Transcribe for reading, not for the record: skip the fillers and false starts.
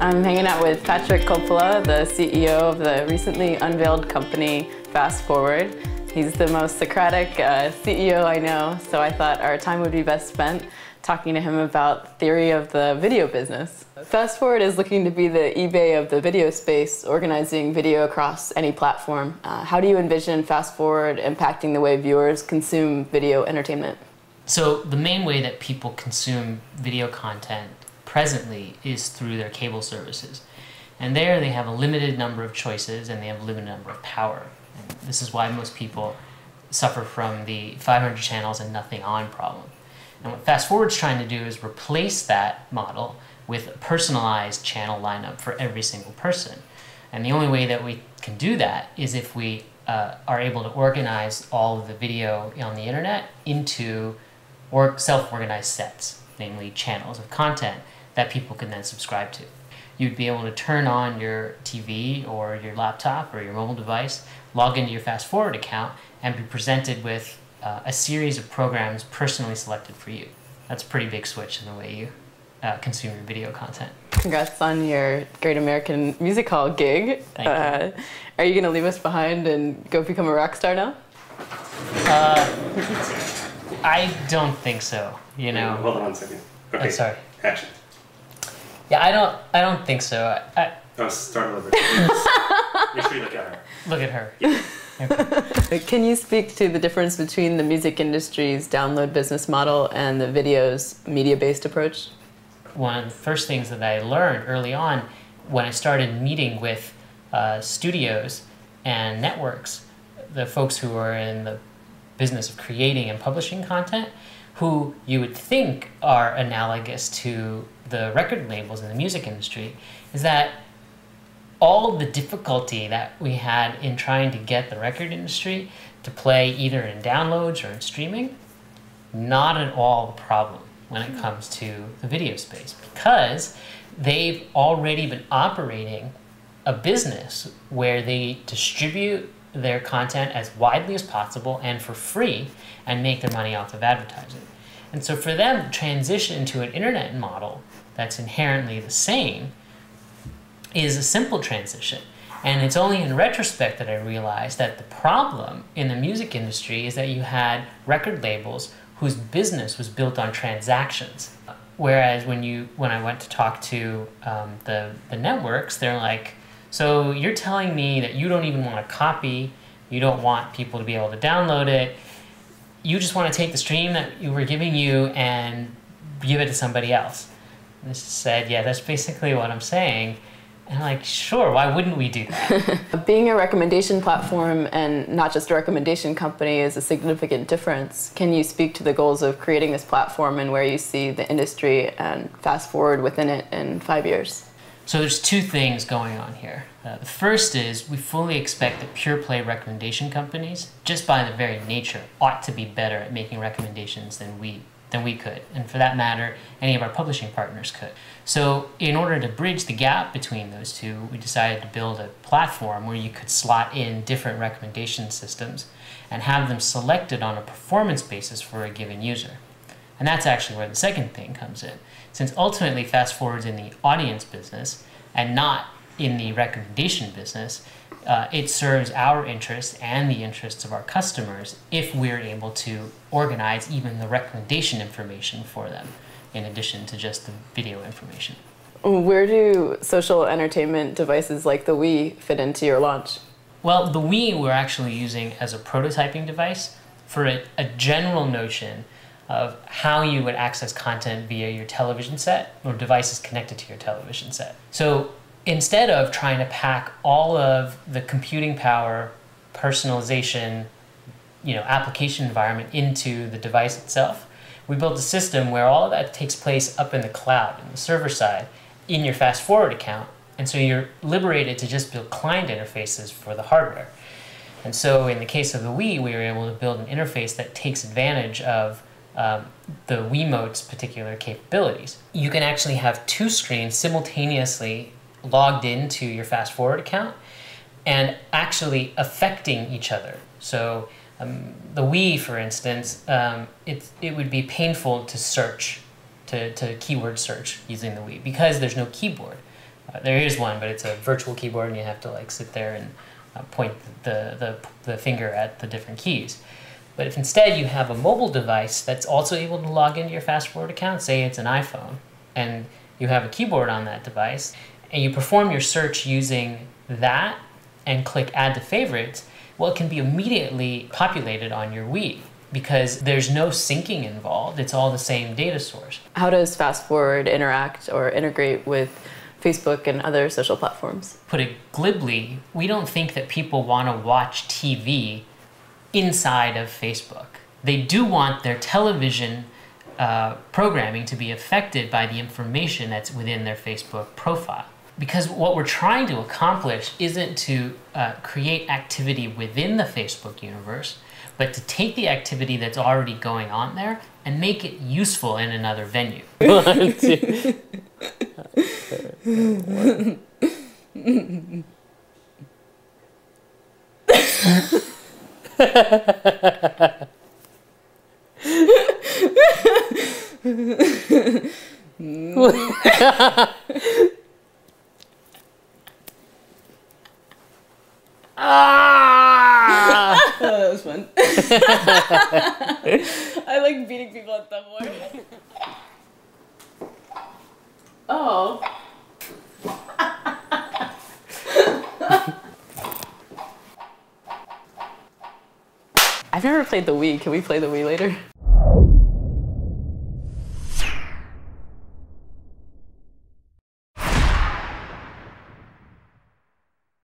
I'm hanging out with Patrick Coppola, the CEO of the recently unveiled company ffwd. He's the most Socratic CEO I know, so I thought our time would be best spent talking to him about theory of the video business. ffwd is looking to be the eBay of the video space, organizing video across any platform. How do you envision ffwd impacting the way viewers consume video entertainment? So the main way that people consume video content presently is through their cable services. And there they have a limited number of choices and they have a limited number of power. And this is why most people suffer from the 500 channels and nothing on problem. And what ffwd's trying to do is replace that model with a personalized channel lineup for every single person. And the only way that we can do that is if we are able to organize all of the video on the internet into self-organized sets, namely channels of content that people can then subscribe to. You'd be able to turn on your TV or your laptop or your mobile device, log into your ffwd account, and be presented with a series of programs personally selected for you. That's a pretty big switch in the way you consume your video content. Congrats on your Great American Music Hall gig. Thank you. Are you going to leave us behind and go become a rock star now? I don't think so, you know. Hold on one second. Okay. Sorry. Action. Yeah, I don't think so. Oh, start a little bit. Make sure you look at her. Look at her. Okay. Can you speak to the difference between the music industry's download business model and the video's media-based approach? One of the first things that I learned early on when I started meeting with studios and networks, the folks who are in the business of creating and publishing content, who you would think are analogous to the record labels in the music industry, is that all the difficulty that we had in trying to get the record industry to play either in downloads or in streaming, not at all the problem when it comes to the video space, because they've already been operating a business where they distribute their content as widely as possible and for free and make their money off of advertising. And so for them to transition to an internet model that's inherently the same is a simple transition. And it's only in retrospect that I realized that the problem in the music industry is that you had record labels whose business was built on transactions. Whereas when I went to talk to the networks, they're like, so you're telling me that you don't even want a copy, you don't want people to be able to download it, you just want to take the stream that we were giving you and give it to somebody else. And I said, yeah, that's basically what I'm saying. And I'm like, sure, why wouldn't we do that? Being a recommendation platform and not just a recommendation company is a significant difference. Can you speak to the goals of creating this platform and where you see the industry and ffwd within it in 5 years? So there's two things going on here. The first is we fully expect that pure play recommendation companies, just by their very nature, ought to be better at making recommendations than we could. And for that matter, any of our publishing partners could. So in order to bridge the gap between those two, we decided to build a platform where you could slot in different recommendation systems and have them selected on a performance basis for a given user. And that's actually where the second thing comes in. Since ultimately ffwd's in the audience business and not in the recommendation business, it serves our interests and the interests of our customers if we're able to organize even the recommendation information for them, in addition to just the video information. Where do social entertainment devices like the Wii fit into your launch? Well, the Wii we're actually using as a prototyping device for a general notion of how you would access content via your television set or devices connected to your television set. So instead of trying to pack all of the computing power, personalization, application environment into the device itself, we built a system where all of that takes place up in the cloud, in the server side, in your ffwd account. And so you're liberated to just build client interfaces for the hardware. And so in the case of the Wii, we were able to build an interface that takes advantage of the Wiimote's particular capabilities. You can actually have two screens simultaneously logged into your ffwd account and actually affecting each other. So the Wii, for instance, it would be painful to search, to keyword search using the Wii because there's no keyboard. There is one, but it's a virtual keyboard, and you have to like sit there and point the finger at the different keys. But if instead you have a mobile device that's also able to log into your FastForward account, say it's an iPhone, and you have a keyboard on that device, and you perform your search using that and click Add to Favorites, well, it can be immediately populated on your Wii because there's no syncing involved. It's all the same data source. How does FastForward interact or integrate with Facebook and other social platforms? Put it glibly, we don't think that people want to watch TV inside of Facebook. They do want their television programming to be affected by the information that's within their Facebook profile. Because what we're trying to accomplish isn't to create activity within the Facebook universe, but to take the activity that's already going on there and make it useful in another venue. 1, 2. Ah! Oh, that was fun. I like beating people at them more. Oh. I've never played the Wii. Can we play the Wii later?